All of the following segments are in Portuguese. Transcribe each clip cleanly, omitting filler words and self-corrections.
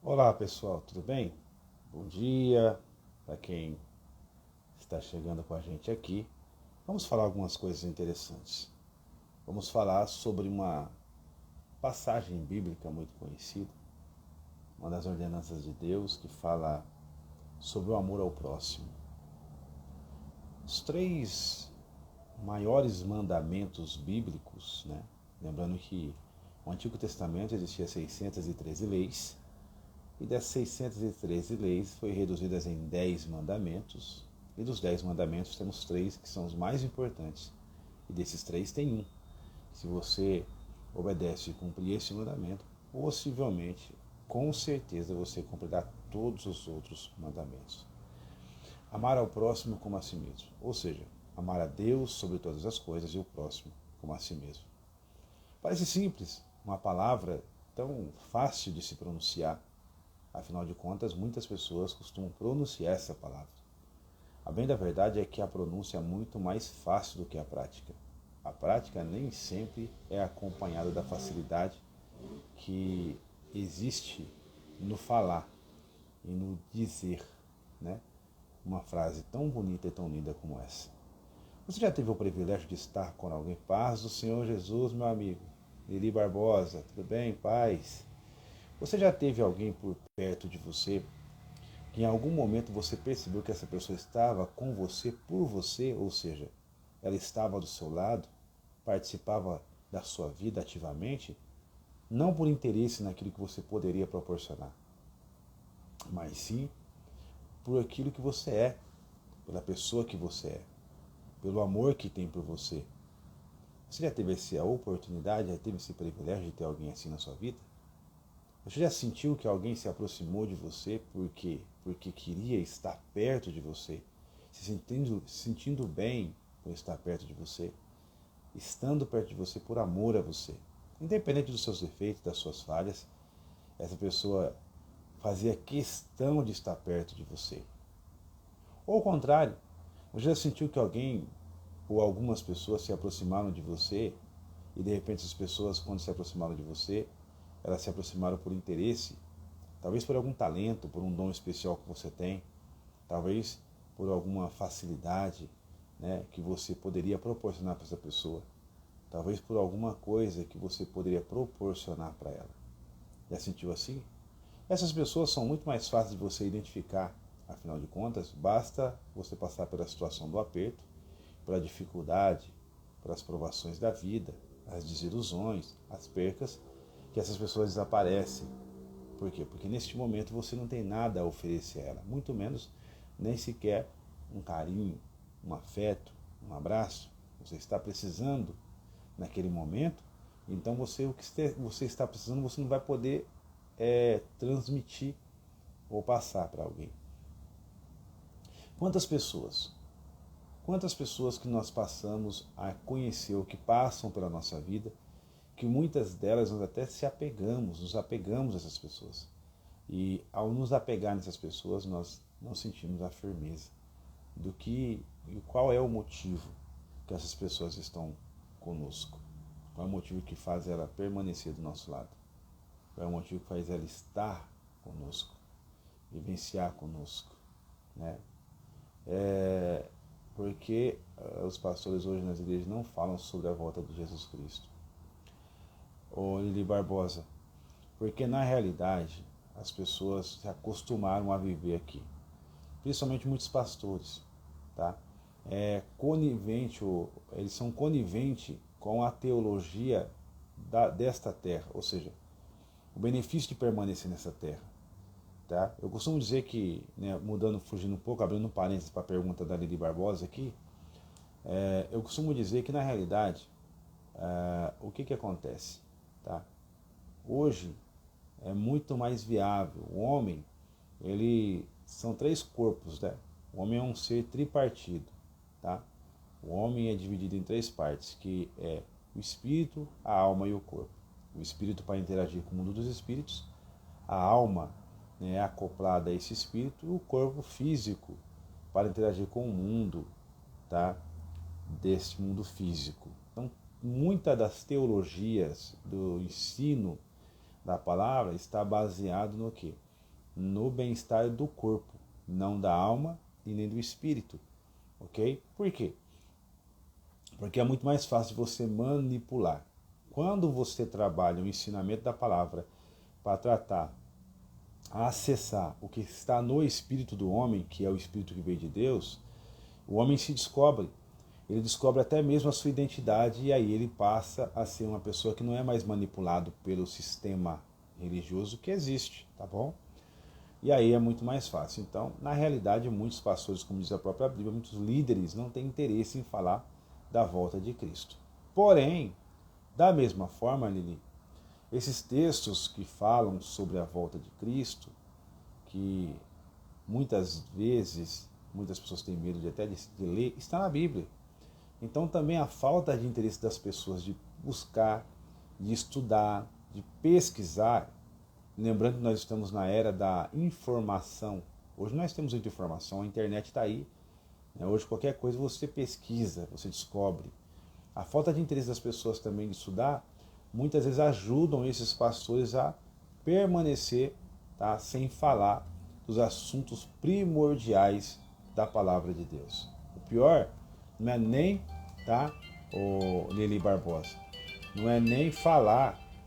Olá pessoal, tudo bem? Bom dia para quem está chegando com a gente aqui. Vamos falar algumas coisas interessantes. Vamos falar sobre uma passagem bíblica muito conhecida, uma das ordenanças de Deus que fala sobre o amor ao próximo. Os três maiores mandamentos bíblicos, né? Lembrando que no Antigo Testamento existia 613 leis, e dessas 613 leis foi reduzidas em 10 mandamentos. E dos 10 mandamentos temos três que são os mais importantes. E desses três tem um. Se você obedece e cumprir esse mandamento, possivelmente, com certeza, você cumprirá todos os outros mandamentos. Amar ao próximo como a si mesmo. Ou seja, amar a Deus sobre todas as coisas e o próximo como a si mesmo. Parece simples, uma palavra tão fácil de se pronunciar. Afinal de contas, muitas pessoas costumam pronunciar essa palavra. A bem da verdade é que a pronúncia é muito mais fácil do que a prática. A prática nem sempre é acompanhada da facilidade que existe no falar e no dizer, né? Uma frase tão bonita e tão linda como essa. Você já teve o privilégio de estar com alguém? Paz do Senhor Jesus, meu amigo. Lili Barbosa, tudo bem? Paz. Você já teve alguém por perto de você que em algum momento você percebeu que essa pessoa estava com você por você, ou seja, ela estava do seu lado, participava da sua vida ativamente, não por interesse naquilo que você poderia proporcionar, mas sim por aquilo que você é, pela pessoa que você é, pelo amor que tem por você. Você já teve essa oportunidade, já teve esse privilégio de ter alguém assim na sua vida? Você já sentiu que alguém se aproximou de você porque queria estar perto de você, se sentindo bem por estar perto de você, estando perto de você por amor a você? Independente dos seus defeitos, das suas falhas, essa pessoa fazia questão de estar perto de você. Ou ao contrário, você já sentiu que alguém ou algumas pessoas se aproximaram de você e de repente essas pessoas, quando se aproximaram de você, elas se aproximaram por interesse, talvez por algum talento, por um dom especial que você tem, talvez por alguma facilidade, né, que você poderia proporcionar para essa pessoa, talvez por alguma coisa que você poderia proporcionar para ela. Já sentiu assim? Essas pessoas são muito mais fáceis de você identificar, afinal de contas, basta você passar pela situação do aperto, pela dificuldade, pelas provações da vida, as desilusões, as percas, que essas pessoas desaparecem. Por quê? Porque neste momento você não tem nada a oferecer a ela, muito menos nem sequer um carinho, um afeto, um abraço. Você está precisando naquele momento, então o que você está precisando você não vai poder transmitir ou passar para alguém. Quantas pessoas? Quantas pessoas que nós passamos a conhecer ou que passam pela nossa vida, que muitas delas nós até nos apegamos a essas pessoas. E ao nos apegar nessas pessoas, nós não sentimos a firmeza do que e qual é o motivo que essas pessoas estão conosco. Qual é o motivo que faz ela permanecer do nosso lado? Qual é o motivo que faz ela estar conosco, vivenciar conosco, né? Porque os pastores hoje nas igrejas não falam sobre a volta de Jesus Cristo. Ô Lili Barbosa, porque na realidade as pessoas se acostumaram a viver aqui, principalmente muitos pastores, tá? Eles são coniventes com a teologia desta terra, ou seja, o benefício de permanecer nessa terra. Tá? Eu costumo dizer que, né, mudando, fugindo um pouco, abrindo um parênteses para a pergunta da Lili Barbosa aqui, eu costumo dizer que na realidade, o que acontece? Tá? Hoje é muito mais viável. O homem, ele são três corpos, né? O homem é um ser tripartido, tá? O homem é dividido em três partes, que é o espírito, a alma e o corpo. O espírito para interagir com o mundo dos espíritos, a alma, né, é acoplada a esse espírito, e o corpo físico para interagir com o mundo, tá? Desse mundo físico. Então, muitas das teologias do ensino da palavra está baseado no quê? no bem-estar do corpo, não da alma e nem do espírito, ok? Por quê? Porque é muito mais fácil você manipular. Quando você trabalha o ensinamento da palavra para tratar, acessar o que está no espírito do homem, que é o espírito que veio de Deus, o homem se descobre. Ele descobre até mesmo a sua identidade e aí ele passa a ser uma pessoa que não é mais manipulado pelo sistema religioso que existe, tá bom? E aí é muito mais fácil. Então, na realidade, muitos pastores, como diz a própria Bíblia, muitos líderes não têm interesse em falar da volta de Cristo. Porém, da mesma forma, Lili, esses textos que falam sobre a volta de Cristo, que muitas vezes, muitas pessoas têm medo de até de ler, está na Bíblia. Então também a falta de interesse das pessoas de buscar, de estudar, de pesquisar, lembrando que nós estamos na era da informação. Hoje nós temos muita informação, a internet está aí. Hoje qualquer coisa você pesquisa, você descobre. A falta de interesse das pessoas também de estudar, muitas vezes ajudam esses pastores a permanecer, tá, sem falar dos assuntos primordiais da palavra de Deus. O pior não é nem, tá, o Lili Barbosa, não é nem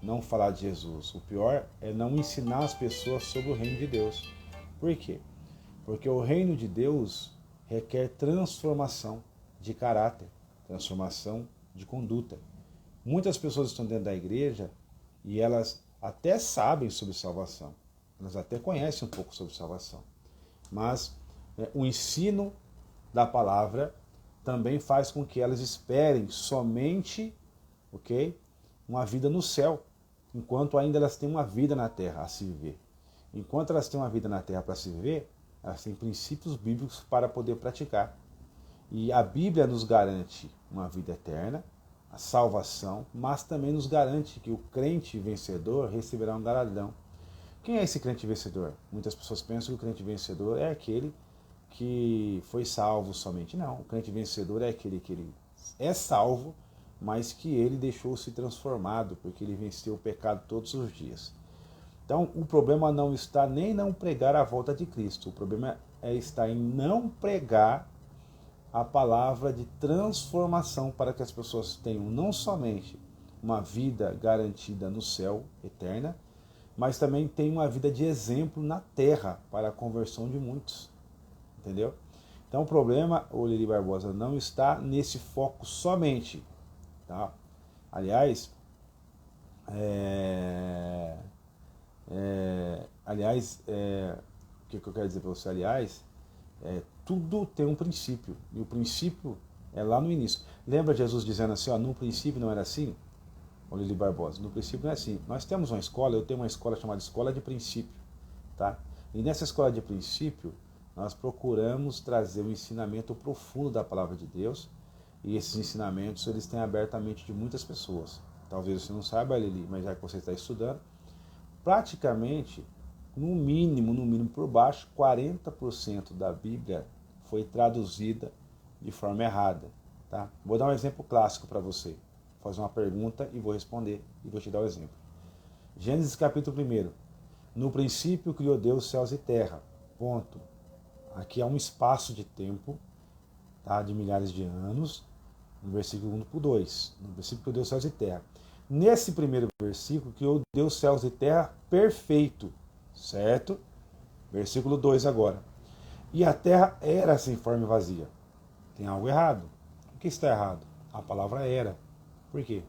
não falar de Jesus. O pior é não ensinar as pessoas sobre o reino de Deus. Por quê? Porque o reino de Deus requer transformação de caráter, transformação de conduta. Muitas pessoas estão dentro da igreja e elas até sabem sobre salvação, elas até conhecem um pouco sobre salvação, mas o ensino da palavra também faz com que elas esperem somente, ok, uma vida no céu, enquanto ainda elas têm uma vida na terra a se viver. Enquanto elas têm uma vida na terra para se viver, elas têm princípios bíblicos para poder praticar. E a Bíblia nos garante uma vida eterna, a salvação, mas também nos garante que o crente vencedor receberá um galardão. Quem é esse crente vencedor? Muitas pessoas pensam que o crente vencedor é aquele que foi salvo somente. Não, o crente vencedor é aquele que ele é salvo, mas que ele deixou-se transformado, porque ele venceu o pecado todos os dias. Então, o problema não está nem não pregar a volta de Cristo, o problema está em não pregar a palavra de transformação para que as pessoas tenham não somente uma vida garantida no céu, eterna, mas também tenham uma vida de exemplo na terra para a conversão de muitos. Entendeu? Então o problema, o Lili Barbosa, não está nesse foco somente. Tá? Aliás, o que eu quero dizer para você? Aliás, tudo tem um princípio. E o princípio é lá no início. Lembra Jesus dizendo assim, ó, no princípio não era assim? O Lili Barbosa, no princípio não é assim. Nós temos uma escola, eu tenho uma escola chamada Escola de Princípio. Tá? E nessa escola de princípio, nós procuramos trazer o ensinamento profundo da palavra de Deus. E esses ensinamentos, eles têm aberto a mente de muitas pessoas. Talvez você não saiba, Lili, mas já que você está estudando, praticamente, no mínimo por baixo, 40% da Bíblia foi traduzida de forma errada. Tá? Vou dar um exemplo clássico para você. Vou fazer uma pergunta e vou responder, e vou te dar o exemplo. Gênesis capítulo 1. No princípio criou Deus céus e terra. Ponto. Aqui há um espaço de tempo, tá, de milhares de anos, no versículo 1 para o 2. No princípio criou Deus céus e terra. Nesse primeiro versículo, criou Deus céus e terra perfeito. Certo? Versículo 2 agora. E a terra era sem forma e vazia. Tem algo errado. O que está errado? A palavra era. Por quê?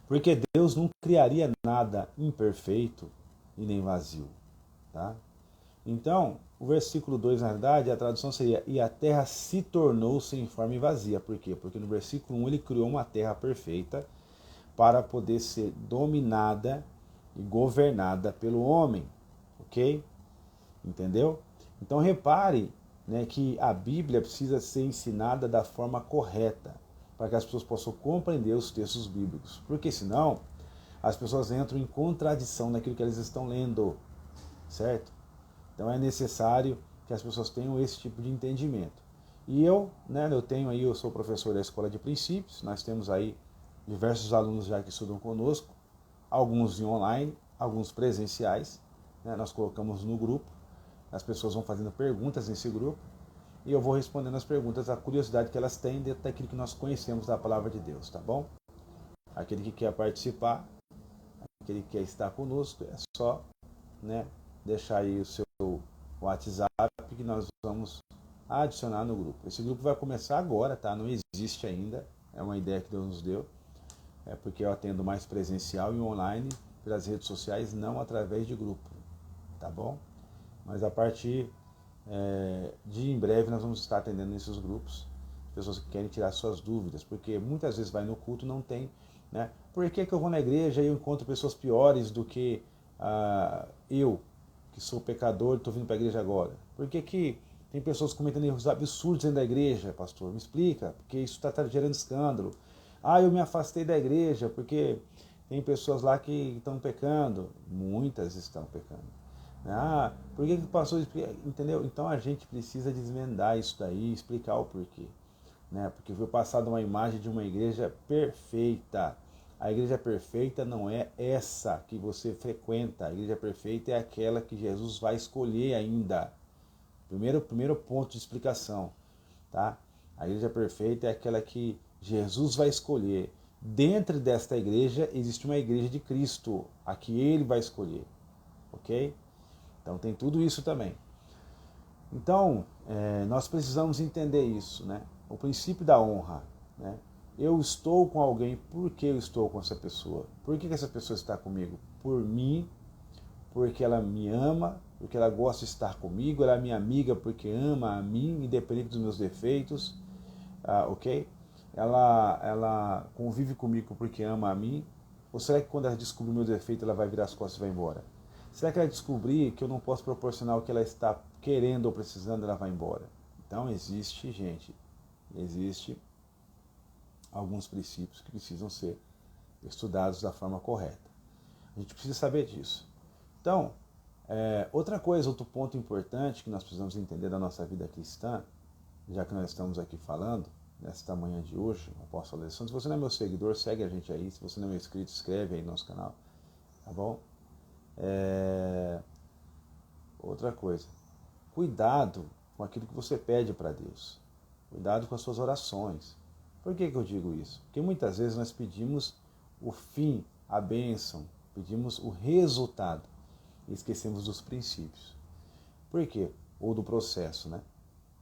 Porque Deus não criaria nada imperfeito e nem vazio. Tá? Então, o versículo 2, na verdade, a tradução seria: e a terra se tornou sem forma e vazia. Por quê? Porque no versículo 1 ele criou uma terra perfeita para poder ser dominada e governada pelo homem. Ok? Entendeu? Então repare, né, que a Bíblia precisa ser ensinada da forma correta, para que as pessoas possam compreender os textos bíblicos. Porque senão, as pessoas entram em contradição naquilo que elas estão lendo. Certo? Então é necessário que as pessoas tenham esse tipo de entendimento. E eu sou professor da Escola de Princípios, nós temos aí diversos alunos já que estudam conosco, alguns em online, alguns presenciais, né? Nós colocamos no grupo, as pessoas vão fazendo perguntas nesse grupo, e eu vou respondendo as perguntas, a curiosidade que elas têm dentro daquilo que nós conhecemos da palavra de Deus, tá bom? Aquele que quer participar, aquele que quer estar conosco, é só, né, deixar aí o seu WhatsApp que nós vamos adicionar no grupo. Esse grupo vai começar agora, tá? Não existe ainda, é uma ideia que Deus nos deu, é porque eu atendo mais presencial e online pelas redes sociais, não através de grupo, tá bom? Mas a partir de em breve nós vamos estar atendendo nesses grupos, pessoas que querem tirar suas dúvidas, porque muitas vezes vai no culto e não tem, né? Por que eu vou na igreja e eu encontro pessoas piores do que eu, que sou pecador e estou vindo para a igreja agora? Por que tem pessoas cometendo erros absurdos dentro da igreja, pastor? Me explica, porque isso está gerando escândalo. Eu me afastei da igreja porque tem pessoas lá que estão pecando. Muitas estão pecando. Por que passou isso? Entendeu? Então a gente precisa desvendar isso daí, explicar o porquê. Né? Porque foi passada uma imagem de uma igreja perfeita. A igreja perfeita não é essa que você frequenta. A igreja perfeita é aquela que Jesus vai escolher ainda. Primeiro ponto de explicação. Tá? A igreja perfeita é aquela que Jesus vai escolher. Dentro desta igreja existe uma igreja de Cristo, a que ele vai escolher. Ok? Então tem tudo isso também. Então, nós precisamos entender isso, né? O princípio da honra, né? Eu estou com alguém porque eu estou com essa pessoa. Por que essa pessoa está comigo? Por mim, porque ela me ama, porque ela gosta de estar comigo, ela é minha amiga porque ama a mim, independente dos meus defeitos, ok? Ela convive comigo porque ama a mim, ou será que quando ela descobrir o meu defeito ela vai virar as costas e vai embora? Será que ela descobrir que eu não posso proporcionar o que ela está querendo ou precisando, ela vai embora? Então existe, gente, alguns princípios que precisam ser estudados da forma correta. A gente precisa saber disso. Então, outra coisa, outro ponto importante que nós precisamos entender da nossa vida cristã, já que nós estamos aqui falando, nesta manhã de hoje, o apóstolo Alessandro, se você não é meu seguidor, segue a gente aí, se você não é meu inscrito, inscreve aí no nosso canal, tá bom? Outra coisa, cuidado com aquilo que você pede para Deus, cuidado com as suas orações. Por que eu digo isso? Porque muitas vezes nós pedimos o fim, a bênção, pedimos o resultado e esquecemos dos princípios. Por quê? Ou do processo, né?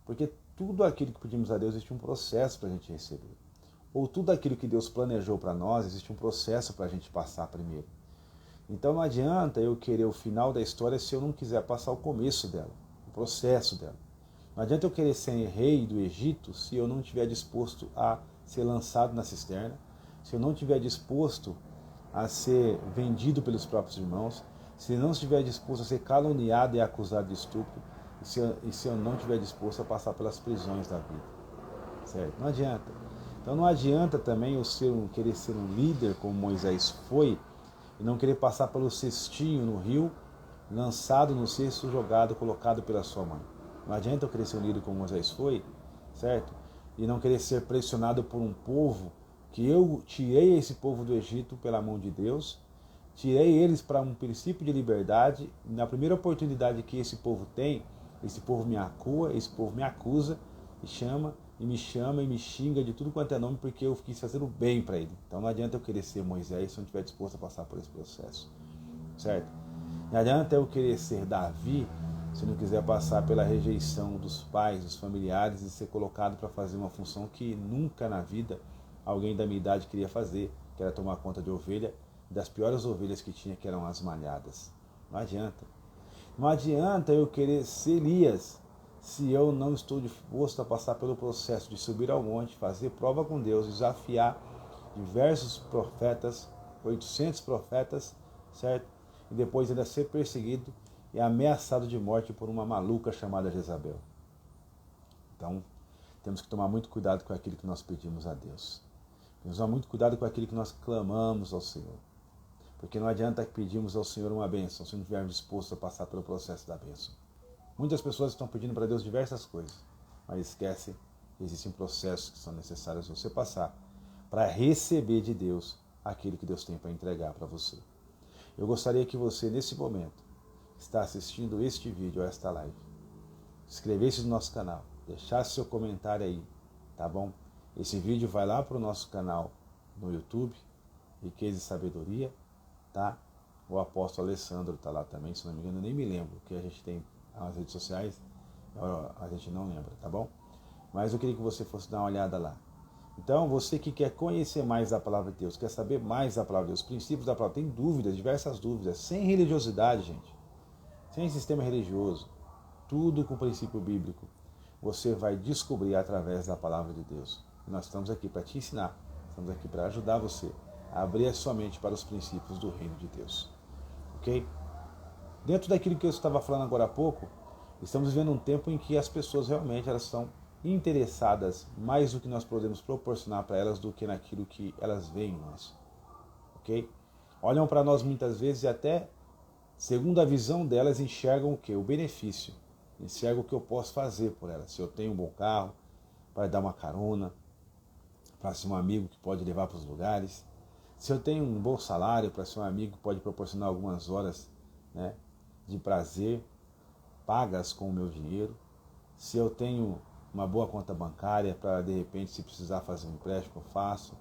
Porque tudo aquilo que pedimos a Deus existe um processo para a gente receber. Ou tudo aquilo que Deus planejou para nós existe um processo para a gente passar primeiro. Então não adianta eu querer o final da história se eu não quiser passar o começo dela, o processo dela. Não adianta eu querer ser rei do Egito se eu não estiver disposto a ser lançado na cisterna, se eu não estiver disposto a ser vendido pelos próprios irmãos, se eu não estiver disposto a ser caluniado e acusado de estupro, e se eu não estiver disposto a passar pelas prisões da vida. Certo? Não adianta. Então não adianta também eu querer ser um líder como Moisés foi, e não querer passar pelo cestinho no rio, lançado no cesto, jogado, colocado pela sua mãe. Não adianta eu querer ser um líder como Moisés foi, certo? E não querer ser pressionado por um povo, que eu tirei esse povo do Egito pela mão de Deus, tirei eles para um princípio de liberdade, e na primeira oportunidade que esse povo tem, esse povo me acua, esse povo me acusa, e me chama e me xinga de tudo quanto é nome porque eu quis fazer o bem para ele. Então não adianta eu querer ser Moisés se eu não estiver disposto a passar por esse processo, certo? Não adianta eu querer ser Davi se eu não quiser passar pela rejeição dos pais, dos familiares e ser colocado para fazer uma função que nunca na vida alguém da minha idade queria fazer, que era tomar conta de ovelha, das piores ovelhas que tinha, que eram as malhadas. Não adianta. Não adianta eu querer ser Elias se eu não estou disposto a passar pelo processo de subir ao monte, fazer prova com Deus, desafiar diversos profetas, 800 profetas, certo? E depois ainda ser perseguido e ameaçado de morte por uma maluca chamada Jezabel. Então, temos que tomar muito cuidado com aquilo que nós pedimos a Deus. Temos que tomar muito cuidado com aquilo que nós clamamos ao Senhor. Porque não adianta pedirmos ao Senhor uma bênção se não estivermos dispostos a passar pelo processo da bênção. Muitas pessoas estão pedindo para Deus diversas coisas, mas esquecem que existem processos que são necessários você passar para receber de Deus aquilo que Deus tem para entregar para você. Eu gostaria que você, nesse momento, que está assistindo este vídeo ou esta live, inscrevesse no nosso canal, deixasse seu comentário aí, tá bom? Esse vídeo vai lá para o nosso canal no YouTube, Riqueza e Sabedoria, tá? O apóstolo Alessandro está lá também, se não me engano, eu nem me lembro, que a gente tem as redes sociais, a gente não lembra, tá bom? Mas eu queria que você fosse dar uma olhada lá. Então, você que quer conhecer mais da Palavra de Deus, quer saber mais da Palavra de Deus, princípios da Palavra, tem dúvidas, diversas dúvidas, sem religiosidade, gente, sem sistema religioso, tudo com princípio bíblico, você vai descobrir através da Palavra de Deus. Nós estamos aqui para te ensinar, estamos aqui para ajudar você a abrir a sua mente para os princípios do reino de Deus. Ok? Dentro daquilo que eu estava falando agora há pouco, estamos vivendo um tempo em que as pessoas realmente elas estão interessadas mais no que nós podemos proporcionar para elas do que naquilo que elas veem em nós. Ok? Olham para nós muitas vezes e até, segundo a visão delas, enxergam o quê? O benefício. Enxergam o que eu posso fazer por elas. Se eu tenho um bom carro, para dar uma carona, para ser um amigo que pode levar para os lugares. Se eu tenho um bom salário, para ser um amigo que pode proporcionar algumas horas, né, de prazer, pagas com o meu dinheiro. Se eu tenho uma boa conta bancária para, de repente, se precisar fazer um empréstimo, eu faço.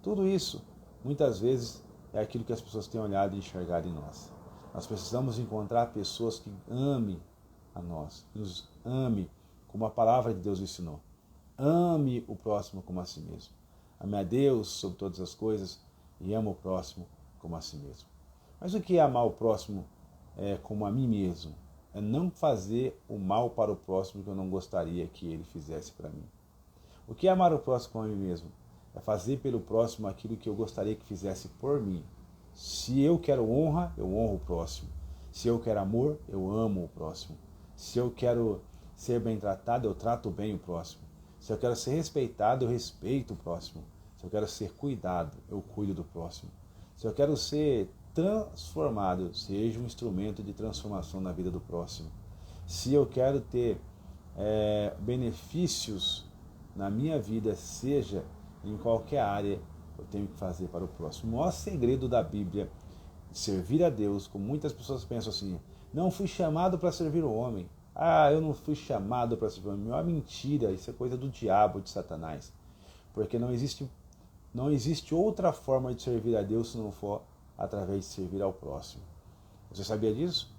Tudo isso, muitas vezes, é aquilo que as pessoas têm olhado e enxergado em nós. Nós precisamos encontrar pessoas que amem a nós, que nos amem como a palavra de Deus ensinou. Ame o próximo como a si mesmo. Ame a Deus sobre todas as coisas e ame o próximo como a si mesmo. Mas o que é amar o próximo como a mim mesmo? É não fazer o mal para o próximo que eu não gostaria que ele fizesse para mim. O que é amar o próximo como a mim mesmo? É fazer pelo próximo aquilo que eu gostaria que fizesse por mim. Se eu quero honra, eu honro o próximo. Se eu quero amor, eu amo o próximo. Se eu quero ser bem tratado, eu trato bem o próximo. Se eu quero ser respeitado, eu respeito o próximo. Se eu quero ser cuidado, eu cuido do próximo. Se eu quero ser transformado, seja um instrumento de transformação na vida do próximo. Se eu quero ter benefícios na minha vida, seja em qualquer área, eu tenho que fazer para o próximo. O maior segredo da Bíblia, de servir a Deus, como muitas pessoas pensam assim, não fui chamado para servir o homem. Ah, eu não fui chamado para servir o homem. É uma mentira, isso é coisa do diabo, de Satanás. Porque não existe outra forma de servir a Deus se não for através de servir ao próximo. Você sabia disso?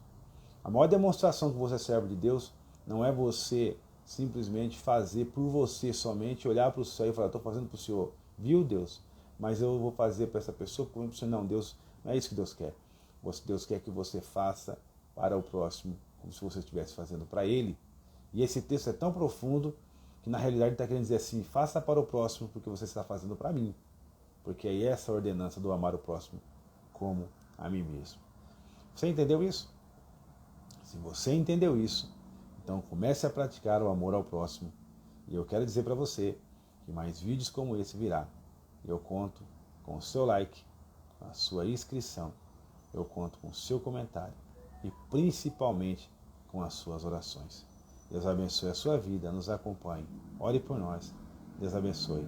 A maior demonstração que você é servo de Deus não é você simplesmente fazer por você somente, olhar para o céu e falar, estou fazendo para o Senhor. Viu, Deus? Mas eu vou fazer para essa pessoa, porque você não, Deus, não é isso que Deus quer. Deus quer que você faça para o próximo, como se você estivesse fazendo para ele. E esse texto é tão profundo que na realidade está querendo dizer assim, faça para o próximo porque você está fazendo para mim. Porque aí é essa ordenança do amar o próximo como a mim mesmo. Você entendeu isso? Se você entendeu isso, então comece a praticar o amor ao próximo. E eu quero dizer para você que mais vídeos como esse virá. Eu conto com o seu like, com a sua inscrição, eu conto com o seu comentário e principalmente com as suas orações. Deus abençoe a sua vida, nos acompanhe, ore por nós. Deus abençoe,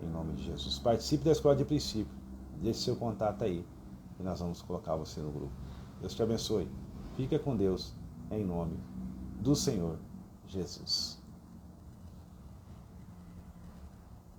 em nome de Jesus. Participe da Escola de Princípio, deixe seu contato aí e nós vamos colocar você no grupo. Deus te abençoe, fica com Deus, em nome do Senhor Jesus.